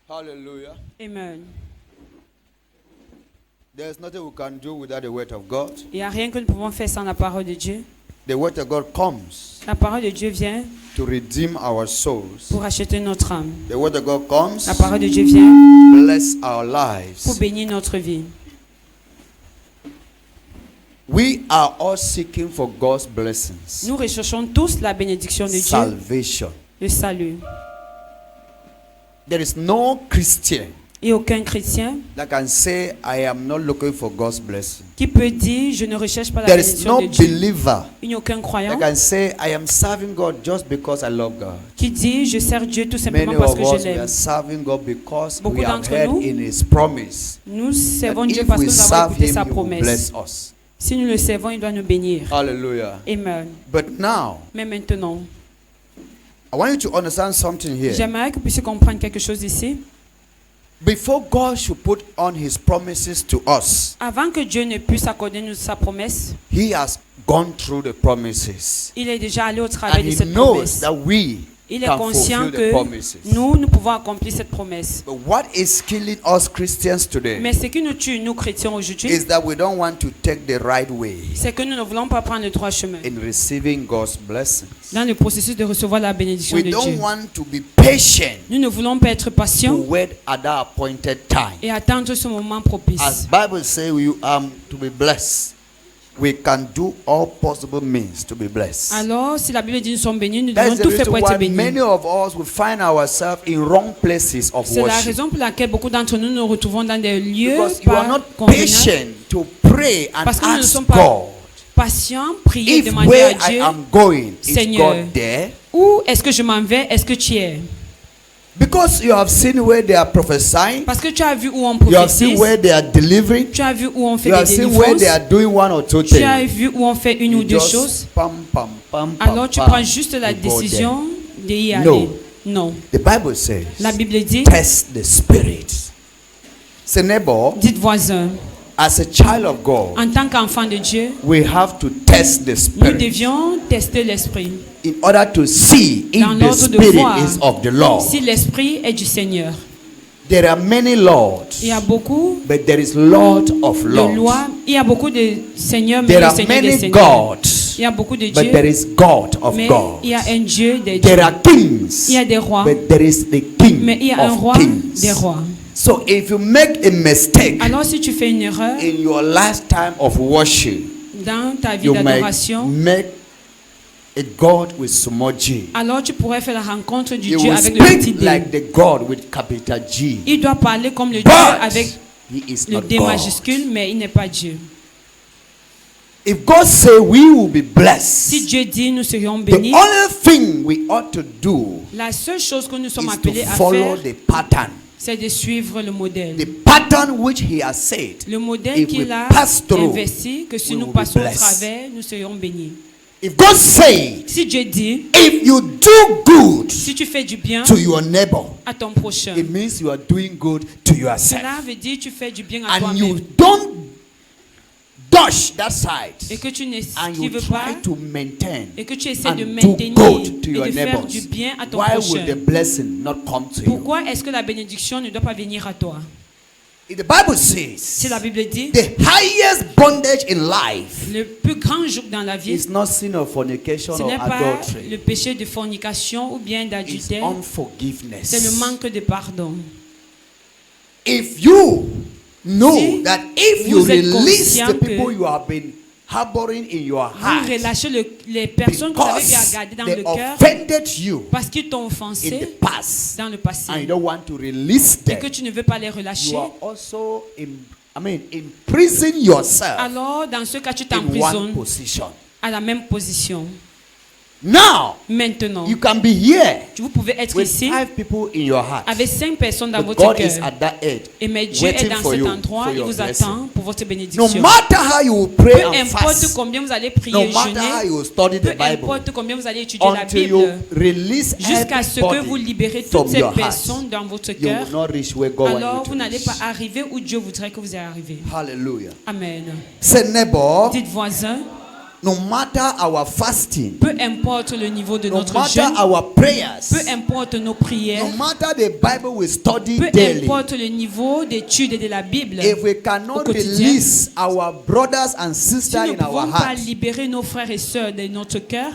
Hallelujah. Amen. There's nothing we can do without the word of God. Il n'y a rien que nous pouvons faire sans la parole de Dieu. The word of God comes La parole de Dieu vient to redeem our souls. pour racheter notre âme. The word of God comes La parole de Dieu vient to bless our pour lives. bénir notre vie. We are all seeking for God's blessings. Nous recherchons tous la bénédiction de Dieu, Salvation. le salut. There is no Christian Et aucun chrétien that can say, I am not looking for God's blessing. qui peut dire je ne recherche pas la There is bénédiction no de Dieu. believer Il n'y a aucun that croyant can say, I am serving God just because I love God. qui dit je sers Dieu tout simplement Many parce of que je us we l'aime. are serving God because Beaucoup we have d'entre heard nous, in His promise Nous that servons Dieu if parce we que nous avons serve écouté Him, sa He will promesse. bless us. Si nous le servons, il doit nous bénir. Hallelujah. Amen. But now, Mais maintenant, I want you to understand something here. j'aimerais que vous puissiez comprendre quelque chose ici. Before God should put on His promises to us, Avant que Dieu ne puisse accorder nous sa promesse, He has gone through the promises. il est déjà allé au travers And de He cette knows promesse. that we Il est can conscient fulfill the que promises. nous pouvons accomplir cette promesse. But what is killing us Christians today Mais ce qui nous tue, nous chrétiens aujourd'hui, is that we don't want to take the right way c'est que nous ne voulons pas prendre le droit chemin in receiving God's blessings. dans le processus de recevoir la bénédiction We de don't Dieu. want to be patient Nous ne voulons pas être to patients wait at that appointed time. et attendre ce moment propice. As Bible says, we to be blessed. We can do all possible means to be blessed. Alors, si la Bible dit nous sommes bénis, nous devons That's the tout faire reason pour être why many bénis. of us will find ourselves in wrong places of C'est la worship. raison pour laquelle beaucoup d'entre nous nous retrouvons dans des lieux Because you are pas not convenables. patient to pray and Parce que nous ne ask sommes pas God, patients, prier, if demander where à I Dieu, am going is Seigneur, God there? où est-ce que je m'en vais, est-ce que tu es? Because you have seen where they are prophesying, Parce que tu as vu où on you have seen prophétise, where they are delivering, tu as vu où on fait you have des seen where délivrances, they are doing one or two tu as things. vu où on fait une ou You deux just choses, pam, pam, pam, alors tu pam, prends juste la you go décision d'y aller. No. Non. there. The Bible says, La Bible dit, test the spirit. Say, neighbor, dites voisin, as a child of God, en tant qu'enfant de Dieu, we have to test the nous spirit devions tester l'esprit. in order to see Dans if the l'ordre de spirit voir is of the Lord. si l'esprit est du Seigneur. There are many lords, Il y a beaucoup but there is Lord of de lords. lois, il y a beaucoup de seigneurs, mais There le are Seigneur des many seigneurs. gods, Il y a beaucoup de but there dieux, is God of mais gods. il y a un Dieu des There dieux. are kings, Il y a des rois, but there is the King mais il y a un of roi kings. des rois. So if you make a mistake Alors si tu fais une erreur in your lifetime of worship, dans ta vie you might d'adoration, make a God with small g. alors tu pourrais faire la rencontre du You Dieu will avec le petit speak D. like the God with capital G. Il doit parler comme le Dieu But avec he is le not D God. majuscule, mais il n'est pas Dieu. If God say we will be Si blessed, Dieu dit nous serions the bénis, only thing we ought to do la seule chose que nous sommes is to appelés à follow faire, the pattern. c'est de suivre le modèle. The pattern which he has said. Le modèle If qu'il we a pass through, investi, que si we nous will be passons au blessed. travers, nous serions bénis. If God say, Si Dieu dit, if you do good si tu fais du bien to your neighbor, à ton prochain, it means you are doing good to yourself. cela veut dire tu fais du bien à And you toi-même don't dodge that side. et que tu And you n'esquives pas try to maintain et que tu essaies de and do maintenir good to et your de faire neighbors. du bien à ton Why will prochain. the blessing not come to you? Pourquoi est-ce que la bénédiction ne doit pas venir à toi? The Bible Si says la Bible dit, the highest bondage in life le plus grand joug dans la vie, is not sin of fornication ce or n'est pas adultery. le péché de fornication ou bien It's d'adultère, unforgiveness. c'est le manque de pardon. If you know Si that if vous you êtes release conscient the people que you have been harboring in your Vous heart relâchez les personnes que vous avez because gardées dans they le cœur offended you parce qu'ils t'ont in offensé the past dans le passé and you don't want to release et them, que tu ne veux pas les relâcher. you are also imprison yourself Alors, dans ce cas, tu in one t'emprisonnes position. à la même position. Now, Maintenant, you can be here vous pouvez être with ici 5 people in your heart. avec 5 personnes dans But votre God is cœur. at that edge, Et mais Dieu est waiting dans for cet you, endroit, for il your vous blessing. attend pour votre No bénédiction. matter how you will pray Peu and importe fast, combien vous allez prier no et matter how jeûner, you will study peu the Bible, importe combien vous allez étudier la until you Bible, release jusqu'à ce que vous everybody libérez from toutes ces your heart, personnes dans votre you cœur, will not reach where God alors wants vous you to n'allez reach. pas arriver où Dieu voudrait que vous ayez arrivé. Hallelujah. Amen. Say neighbor, Dites voisin, no matter our fasting, peu importe le niveau de no notre matter jeûne, our prayers, peu importe nos prières, no matter the Bible we study peu daily, importe le niveau d'étude de la Bible, if we au cannot quotidien, release our brothers and si sisters nous ne in our pouvons pas hearts, libérer nos frères et sœurs de notre cœur,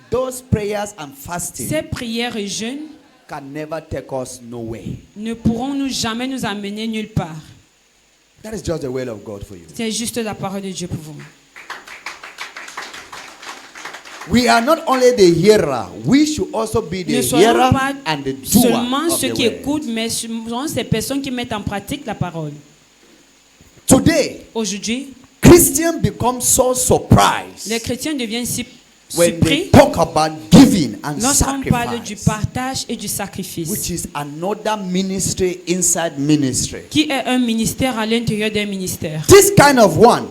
those prayers and fasting ces prières et jeûnes can never take us nowhere. ne pourront jamais nous amener nulle part. That is just the will of God for you. C'est juste la parole de Dieu pour vous. We are not only the hearer, we should also be the Ne soyons hearer pas and the doer seulement of ceux the qui word. écoutent, mais souvent ces personnes qui mettent en pratique la parole. Today, Aujourd'hui, Christians become so surprised les chrétiens deviennent si when they surpris talk about giving and lorsqu'on parle du sacrifice, partage et du sacrifice, which is another ministry inside ministry. qui est un ministère à l'intérieur d'un ministère. This kind of one,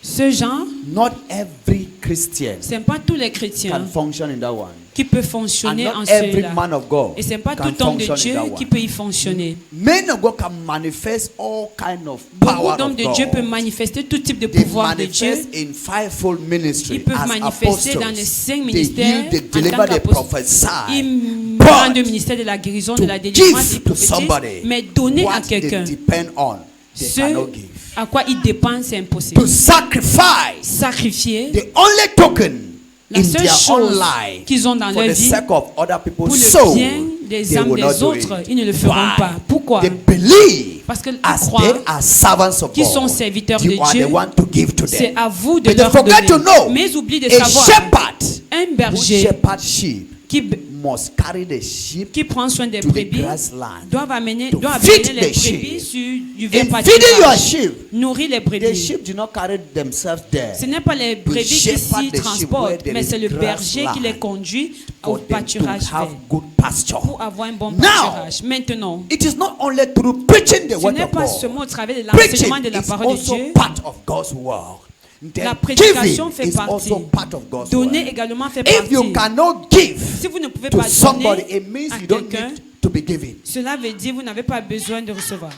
Ce genre, not every Christian ce n'est pas tous les can chrétiens function in that one. qui peuvent And fonctionner en not every cela. man of God Et ce n'est pas can tout homme de function Dieu in that qui one. peut y fonctionner. Men of God can manifest all kind of Beaucoup power d'hommes of de Dieu peuvent God. manifester tout type de They pouvoir de Dieu. manifest in fivefold ministry Ils peuvent as manifester apostles. dans les 5 They ministères heal, they en tant deliver, they qu'apôtres. prophesy. Ils But rendent le ministère de la guérison, de to la délivrance, ils give to prophétisent, somebody mais donner à what they quelqu'un depend on, they ce cannot give. à quoi ils dépendent, c'est impossible. To sacrifice Sacrifier the only token la in seule their own chose life qu'ils ont dans for leur the vie sake of other pour people's le soul, bien des they âmes will not des do autres, it. ils ne le feront Why? pas. Pourquoi? They believe Parce qu'ils as croient they are servants of qu'ils sont God, serviteurs you de are Dieu. the one to give to C'est them. à vous de But they leur forget to donner. know Mais ils oublient de a savoir shepherd un who berger shepherd sheep qui must carry the sheep qui prend soin des to the brebis grassland. doit amener to les feed the brebis sheep. sur du verre In feeding your pâturage. sheep, Nourrir les the brebis. sheep do not carry themselves there. Ce n'est pas les brebis qui shepherd s'y the sheep where transportent, there mais is c'est le berger qui les grassland conduit au For them to pâturage have vert good pasture. pour avoir un bon Now, pâturage. Maintenant, it is not only through preaching the ce word n'est of pas God. seulement au travers de l'enseignement Preaching de la is parole de also Dieu. part of God's word. Then La prédication giving fait is partie. also part of God's Donner word. également fait If you partie. cannot give Si vous ne pouvez to pas somebody, donner it means à you don't quelqu'un, need to be giving. cela veut dire que vous n'avez pas besoin de recevoir.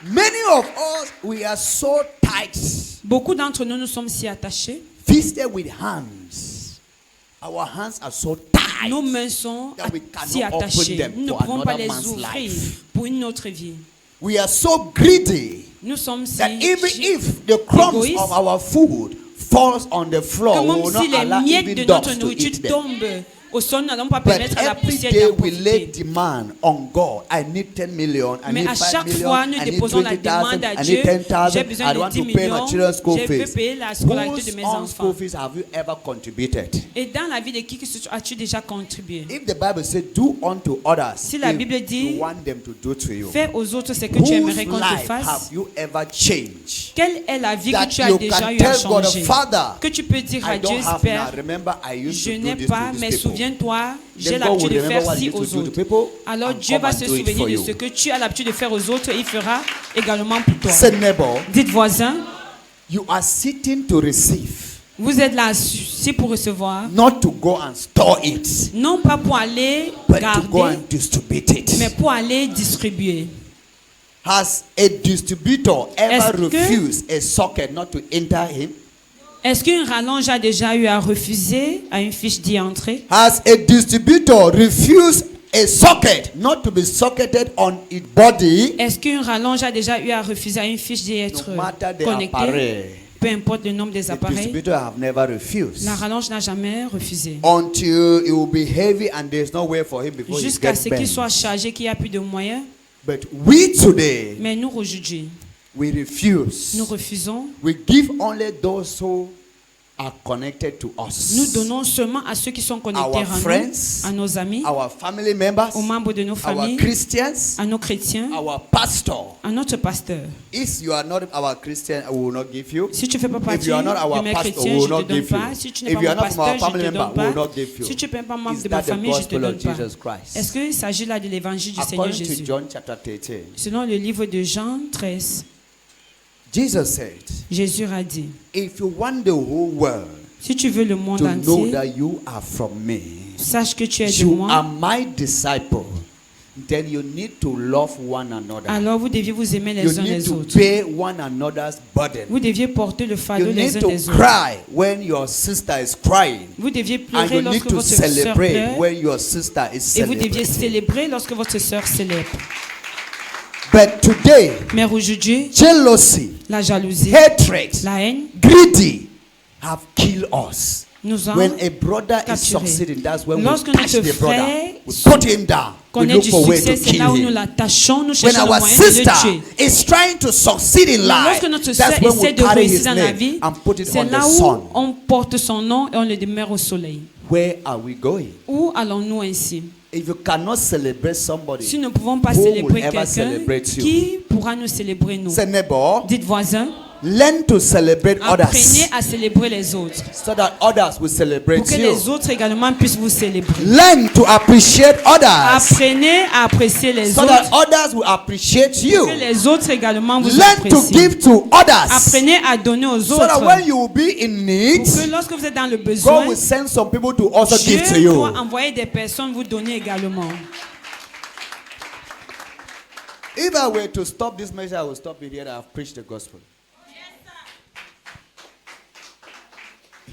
Many of us, we are so tight, Beaucoup d'entre nous, nous sommes si attachés. visited with hands. Our hands are so tight. Nos mains sont that we cannot si open attachées. them Nous ne for pouvons pas another les man's ouvrir life. pour une autre vie. We are so greedy Nous sommes si that even if the crumbs égoïstes of our food falls on the que floor, we même will si not allow les miettes even de notre dogs to nourriture eat them. tombent au sol, nous n'allons pas But permettre à la every poussière day d'en we lay profiter. demand on God. I need 10 million. I Mais need à 5 chaque million. fois, nous I need déposons la 20,000. demande à I Dieu. need 10,000. J'ai I besoin want de 10 to pay my millions. children's school Je veux fees. payer la scolarité de Whose mes own enfants. school fees have you ever contributed? Et dans la vie de qui as-tu déjà contribué? If the Bible says, do unto others, Si la if Bible dit, you want them to do to you, fais aux autres ce que whose tu aimerais qu'on te life fasse. have you ever changed? Quelle est la vie que That tu as you déjà can eu à tell God, changer? Father, Que tu peux dire à I Dieu, don't have Père, now. Remember, I used je to do n'ai this pas, to mais these people. souviens-toi, j'ai Then God l'habitude will de remember faire what you ci used to aux do to autres. people Alors and Dieu come va and se do it souvenir for de you. ce que tu as l'habitude de faire aux autres et il fera également pour toi. Say, neighbor, Dites voisin, you are sitting to receive, vous êtes là si pour recevoir, not to go and store it, non pas pour aller but to go garder, and distribute it. mais pour aller distribuer. Has a distributor ever Est-ce que- refused a socket not to enter him? Est-ce qu'une rallonge a déjà eu à refuser à une fiche d'y entrer? Has a distributor refused a socket not to be socketed on its body? Est-ce qu'une rallonge a déjà eu à refuser à une fiche d'y être No matter the connectée? appareil, Peu importe le nombre des the appareils, distributor have never refused. la rallonge n'a jamais refusé. Until it will be heavy and there's no way for him before he Jusqu'à gets ce qu'il bent. soit chargé, qu'il n'y a plus de moyens. But we today, Mais nous, aujourd'hui, we refuse. nous refusons. We give only those who are connected to us. Nous donnons seulement à ceux qui sont connectés Our à nous, friends, à nos amis, our family members, aux membres de nos our familles, Christians, à nos chrétiens, our pastor. à notre pasteur. If you are not our Christian, we will not give you. Si tu ne fais pas If partie you are not de our mes pastor, we chrétiens, will je ne not te donne give you. pas. Si tu n'es If pas you mon are not from our pasteur, je family ne te member, donne we will pas. not give you. Si tu n'es pas membre Is de ma that the famille, je ne te gospel of donne pas. Jesus Christ? Est-ce qu'il s'agit là de l'évangile du Seigneur According to Jésus? John chapter 13, Selon le livre de Jean 13, Jesus said, Jésus a dit, if you want the whole world si tu veux le monde to know entier, that you are from me, sache que tu es de you are moi, my disciple. then you need to love one another. alors vous deviez vous aimer You les uns need les to autres. bear one another's burden. Vous deviez porter le fardeau You les need uns to des autres. cry when your sister is crying. Vous deviez And pleurer you need lorsque to votre sœur celebrate pleure. when your sister is Et vous deviez celebrating. célébrer lorsque votre sœur célèbre. But today, Mais aujourd'hui, jealousy, la jalousie, hatred, la haine greedy have killed us. nous ont When a brother is capturés. succeeding, that's when we Lorsque catch notre the brother. frère We put him down. We connaît look du for way succès, to c'est là où kill nous him. l'attachons, nous When cherchons le our moyen de sister le tuer. is trying to succeed in Mais life, lorsque notre that's sœur when we essaie de carry réussir his dans la name vie, and put it c'est on là the où sun. on porte son nom et on le demeure au soleil. Where are we going? Où allons-nous ainsi? If you cannot celebrate somebody, Si nous ne pouvons pas who will célébrer ever quelqu'un, celebrate you? qui pourra nous célébrer nous? say neighbor, Dites voisin, learn to celebrate others apprenez à célébrer les autres. so that others will Pour celebrate que you. les autres également puissent vous célébrer. Learn to appreciate others Apprenez à apprécier les so that autres. others will appreciate Que you. les autres également vous Learn to apprécient. give to others Apprenez à donner aux so that autres. when you will be in need, Pour que lorsque vous êtes dans le God besoin, will send some people to also Dieu give to you. doit envoyer des personnes vous donner également. If I were to stop this message, I will stop it here. I have preached the gospel.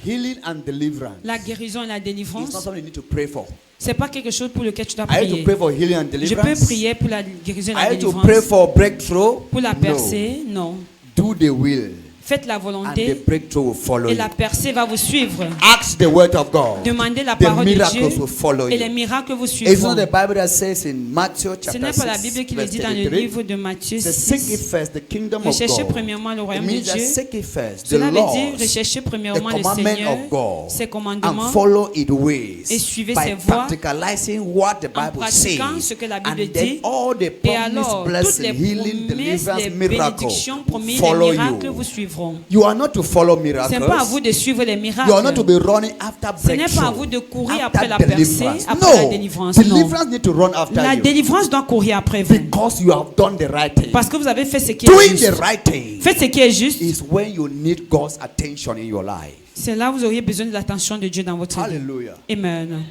Healing and deliverance. La guérison et la It's not délivrance, something you need to pray for. c'est pas quelque chose pour lequel tu dois I need to prier. pray for healing and Je peux deliverance. prier pour la guérison et la I need to pray délivrance. for breakthrough. Pour la No. percée, non. Do the will, Faites la and the volonté breakthrough will follow et you. la percée va vous suivre. Ask the word of God. Demandez la The parole de miracles Dieu will follow et les you. miracles vous It's not suivront. the Bible that says in Matthew Ce chapter n'est pas la 6, Bible qui le verse dit dans le 33, livre de Matthieu it says, seek ye 6. first the kingdom of Recherchez God. premièrement le It royaume de means that Dieu. seek ye first the Cela veut dire laws, rechercher the premièrement le commandment Seigneur, of God, ses and commandements, follow its ways et suivez by ses voies, practicalizing what the en Bible says. pratiquant ce que la Bible And then dit. all the Et promised alors, toutes blessings, les healing, promesses, deliverance, les miracles bénédictions promises, follow les miracles you. vous suivront. You are not to follow Ce miracles. n'est pas à vous de suivre les You are not to miracles. be running after Ce n'est pas à vous breakthrough, de courir after après la percée, deliverance. après la No, délivrance. Non. deliverance need to run after La you délivrance doit courir après vous. because you have done the right thing. Parce que vous avez fait ce qui Doing est the juste. right thing Faites ce qui est juste. is when you need God's attention in your life. C'est là où vous auriez besoin de l'attention de Dieu dans votre vie. Hallelujah. Amen.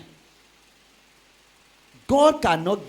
God cannot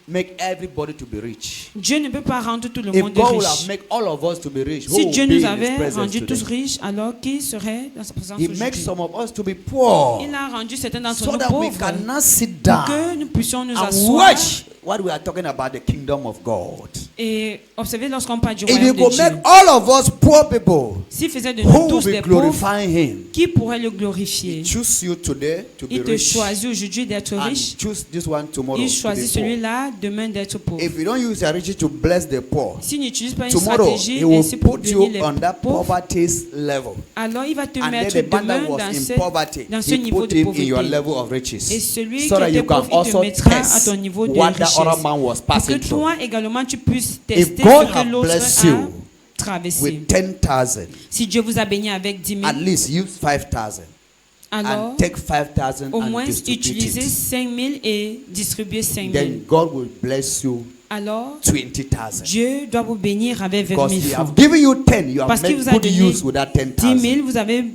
make everybody to be rich. Dieu ne peut pas rendre tout le If monde God will have riche. make all of us to be rich, who Si will Dieu be nous in His avait presence rendus tous today? riches, alors qui serait dans sa présence He makes aujourd'hui? some of us to be poor Il a rendu certains d'entre so nous that we pauvres cannot sit pour down que nous puissions nous and asseoir watch what we are talking about, the kingdom of God. et observer lorsqu'on parle du If He royaume de will Dieu. make all of us poor people, S'il faisait de nous who will tous be des pauvres, glorifying Him? qui pourrait le glorifier? Choose you today to be Il te rich choisit aujourd'hui d'être and riche. choose this one tomorrow Il to choisit be poor. celui-là demain d'être pauvre. If you don't use your riches to bless the poor, S'il n'utilise pas une tomorrow stratégie He will ainsi pour put you bénir on les that pauvres, poverty's level. alors il va te And then mettre the man demain that was dans in ce, poverty, dans ce He niveau put de him in your pauvreté. level of riches, Et celui so qui that you était can pauvre, il te also mettra à test ton niveau de what the other richesse. man was Pour que passing through. toi également tu puisses If tester God ce que have l'autre blessed a you traversé. with 10,000, Si Dieu vous a béni avec 10 000, at least use 5,000 alors and take 5,000 au and moins distribute utilisez it. 5 000 et distribuez 5 000. Then God will bless you Alors 20,000. Dieu doit vous bénir avec 20 Because 000 He francs. have given you 10, you have Parce qu'il made vous a good donné use with that 10 10,000. 000, vous avez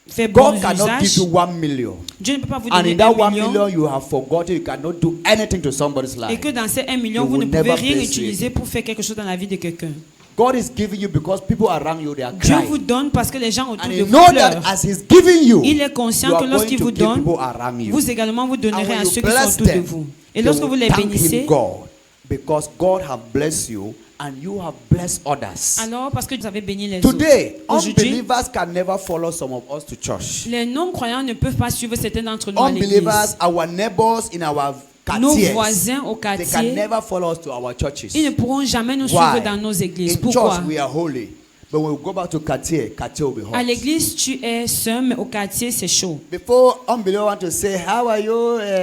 fait bon God cannot give usage. you 1 million. Dieu ne peut pas vous And donner in that 1 1 million. million, you have forgotten you cannot do anything to somebody's Et life. que dans ces 1 million, He vous ne will pouvez never rien bless you utiliser again. pour faire quelque chose dans la vie de quelqu'un. God is giving you because people around you, they are Dieu vous crying. donne parce que les gens autour And de He vous know that pleurent. as He's giving you, Il est you conscient are que going lorsqu'il to vous give donne, people around you. vous également vous And donnerez when à you ceux qui sont bless autour de them, vous. Et they lorsque will vous les thank Him, bénissez, God, because God have blessed you and you have blessed others. alors parce que vous avez béni les autres. Today, Aujourd'hui, unbelievers can never follow some of us to church. les non-croyants ne peuvent pas suivre certains d'entre nous à Unbelievers, l'église. our neighbors in our Nos quartiers, voisins au they can quartier, never follow us to our churches. ils ne pourront jamais nous Why? suivre dans nos églises. In Pourquoi? church, we are holy. But when we go back to quartier will be hot. À l'église, tu es seul, mais au quartier, c'est chaud. Before unbelievers want to say, how are you,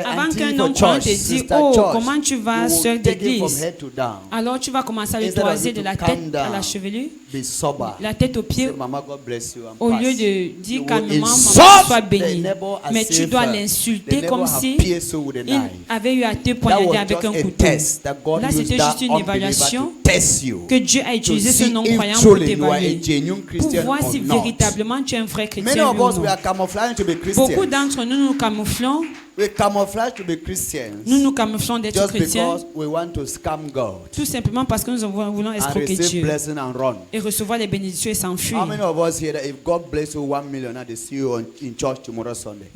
Avant auntie qu'un for non-croyant church, te dise, sister oh, church, comment tu vas, you will sœur take it from d'église? head to down. Alors tu vas commencer à le Instead of toiser you de to la calm tête à la down, chevelure, Be sober. la tête aux pieds, Say, Mama, God bless you. And au pass. lieu de You dire will calmement, insult maman, sois the béni. neighbor as Mais tu if, dois the l'insulter neighbor comme have si pierced you with a il knife. avait eu à te That poignarder was avec just un a couteau. test that God Là, used c'était that juste une unbeliever évaluation to test you. que Dieu a To utilisé ce see non-croyant if pour truly you are a t'évaluer. genuine Pour Christian voir or si not. véritablement tu es un vrai Many chrétien of oui ou us, non. we are camouflaging to be Beaucoup Christians. d'entre nous nous camouflons We camouflage to be Christians Nous nous camouflons d'être just chrétiens because we want to scam God tout simplement parce que nous voulons and escroquer receive Dieu blessing and run. et recevoir les bénédictions et s'enfuir. How many of us here that if God bless you 1 million and they see you in church tomorrow Sunday?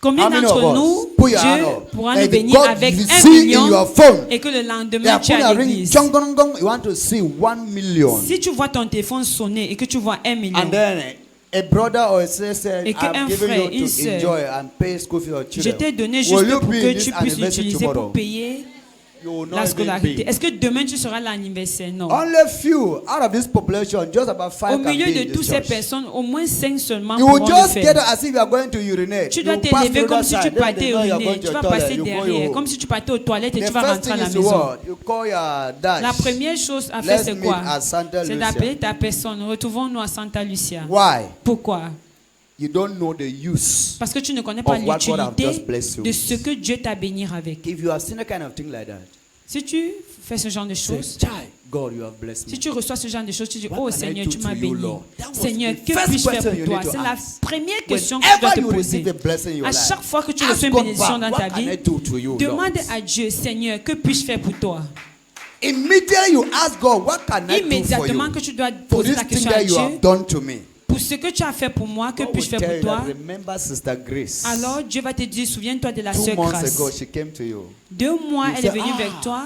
Combien How many d'entre of us? nous, Put your hand Dieu up. pourra That nous if bénir God avec you 1 see in million your phone, et que le they lendemain are tu es putting à a ring, l'église? chong, gong, gong, you want to see 1 million. Si tu vois ton téléphone sonner et que tu vois 1 million, And then a brother or a sister, Et que un I'm giving frère, you une to sœur, enjoy and pay school fees for je children. t'ai donné Will juste you pour be in que this tu puisses anniversary l'utiliser tomorrow? pour payer You will not la even scolarité. be. Est-ce que demain tu seras à l'anniversaire? Non. Only few out of this population, just about 5 Au can milieu be de in toutes this ces church. personnes, au moins 5 seulement You pourront will le just get faire. up as if you are going to urinate. Tu dois You pass t'élever through comme that si tu side, then partais you know you are uriner. going Tu to vas the toilet, passer you go derrière, home. comme si tu partais aux toilettes et The tu vas first rentrer à thing la is to maison. what? You call your dash. La première chose à faire, Let's c'est meet quoi? at Santa C'est Lucia. d'appeler ta personne. Retrouvons-nous à Santa Lucia. Why? Pourquoi? You don't know the use. Parce que tu ne connais pas Of what God have l'utilité just blessed you de with. ce que Dieu t'a béni avec. If you have seen a kind of thing like that, Si tu fais ce genre de say, choses, Chai, God, you have blessed me. si tu reçois ce genre de choses, tu dis, What oh can I Seigneur, do tu to m'as you, béni. Lord? That was Seigneur, the que first puis-je faire question pour you toi? need to C'est la ask. première question que tu dois Whenever te you receive poser. a blessing in your À life, chaque fois que tu ask reçois une God bénédiction back, dans what ta can I vie, do to you, Lord? demande à Dieu, Seigneur, que puis-je faire pour toi? Immediately you ask God, what can I do for Immédiatement you? que tu dois For poser this la thing question à that you Dieu, have done to me. pour ce que tu as fait pour moi, que God puis-je will faire tell pour you toi? that, remember Sister Grace. Alors Dieu va te dire, souviens-toi de la 2 sœur months Grâce. ago, she came to you. 2 mois, You elle est say, venue ah, vers toi.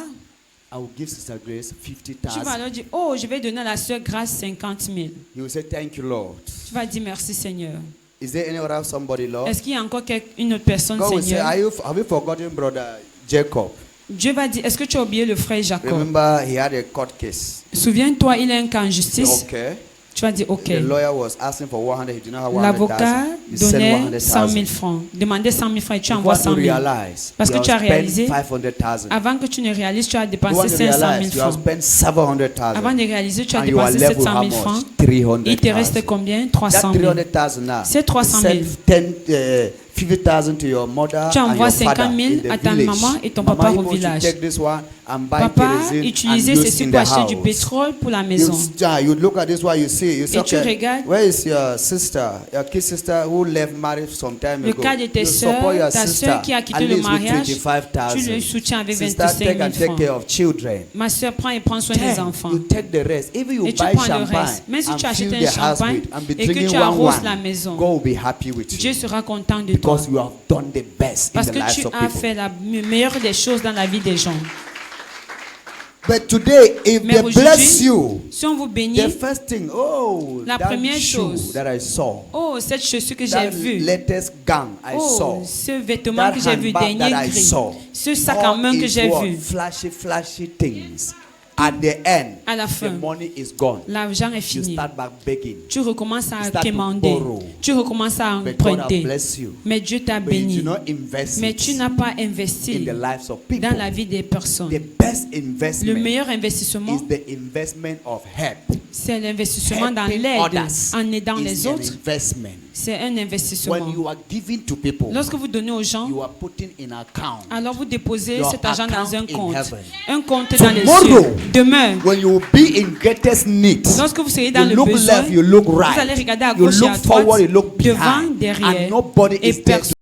I will give Sister Grace Tu vas 50,000. alors dire, oh, je vais donner à la sœur Grâce 50 000. You will say, thank you, Lord. Tu vas dire merci Seigneur. Is there any other somebody, Lord? Est-ce qu'il y a encore une autre personne, God will say, Seigneur? have you forgotten brother Jacob? Dieu va dire, est-ce que tu as oublié le frère Jacob? Remember, he had a court case. Souviens-toi, il a un cas en justice. Okay. Tu vas dire, ok. The lawyer was asking for 100. He did not have 100,000. L'avocat He sent donnait 100 000 100,000. francs. Demandait 100 000 francs et tu Before envoies you 100 000. realize, Parce que you tu as have spent réalisé, 500,000. avant que tu ne réalises, tu as You dépensé want to 500 000 realize, you have francs. spent 700,000. Avant de réaliser, tu as And you are dépensé left with 700 how 000 much? francs. Il te reste 300,000. combien? That 300 000. 300,000 now. C'est 300 You 000. send 50,000 to your mother Tu and envoies your 50 father 000 in the à ta village. maman et ton Mama papa au Ibo should village. take this one and buy Papa, kerosene and utilisez use ceci in pour the acheter du house. pétrole pour la You, maison. you look at this one, you see, you say, Et tu okay, regardes. where is your sister, your kid sister who left marriage some time Le ago? cas de tes You support sœurs, your ta sister sœur qui a quitté at le least with mariage, tu le 25,000. soutiens avec Sister, 25 take 000 and take francs. care of children. Ma soeur prend et prend soin des Then enfants. you take the rest. If you Et tu buy prends le champagne reste. Même si and tu achètes fill un the house champagne with and be et que drinking tu one arroses la wine, maison, God will be happy with Dieu you sera content de toi. because you have done the best in Parce the que lives tu of as people. fait la meilleure des choses dans la vie des gens. But today, if Mais they bless aujourd'hui, you, si on vous the bénit, first thing, oh, La that première shoe chose, that I saw, oh, cette chaussure que j'ai that vue, latest gown I oh, saw, ce vêtement that que j'ai vu, handbag dernier that I gris, saw, ce sac à main all que is j'ai what? vu, Flashy, flashy things. At the end, à la the fin, money is gone. l'argent est You fini. start back begging. Tu recommences You à start to quémander. borrow. Tu recommences à But God has emprunter. blessed you. Mais Dieu t'a But you béni. do not invest Mais it tu n'as pas in investi the lives of people. dans la vie des personnes. The best Le investment meilleur investissement, is the investment of help. c'est l'investissement dans Helping l'aide, others en aidant is les an autres. investment. C'est un investissement. When you are giving to people, Lorsque vous donnez aux gens, you are putting in account. alors vous déposez Your cet argent dans un account in compte. heaven. Un compte dans les Tomorrow, cieux. Demain, when you will be in greatest need, lorsque vous serez dans you le look besoin, left, you look vous allez right, regarder à you gauche et look à droite, forward, you look devant, behind, derrière, and nobody et is there to personne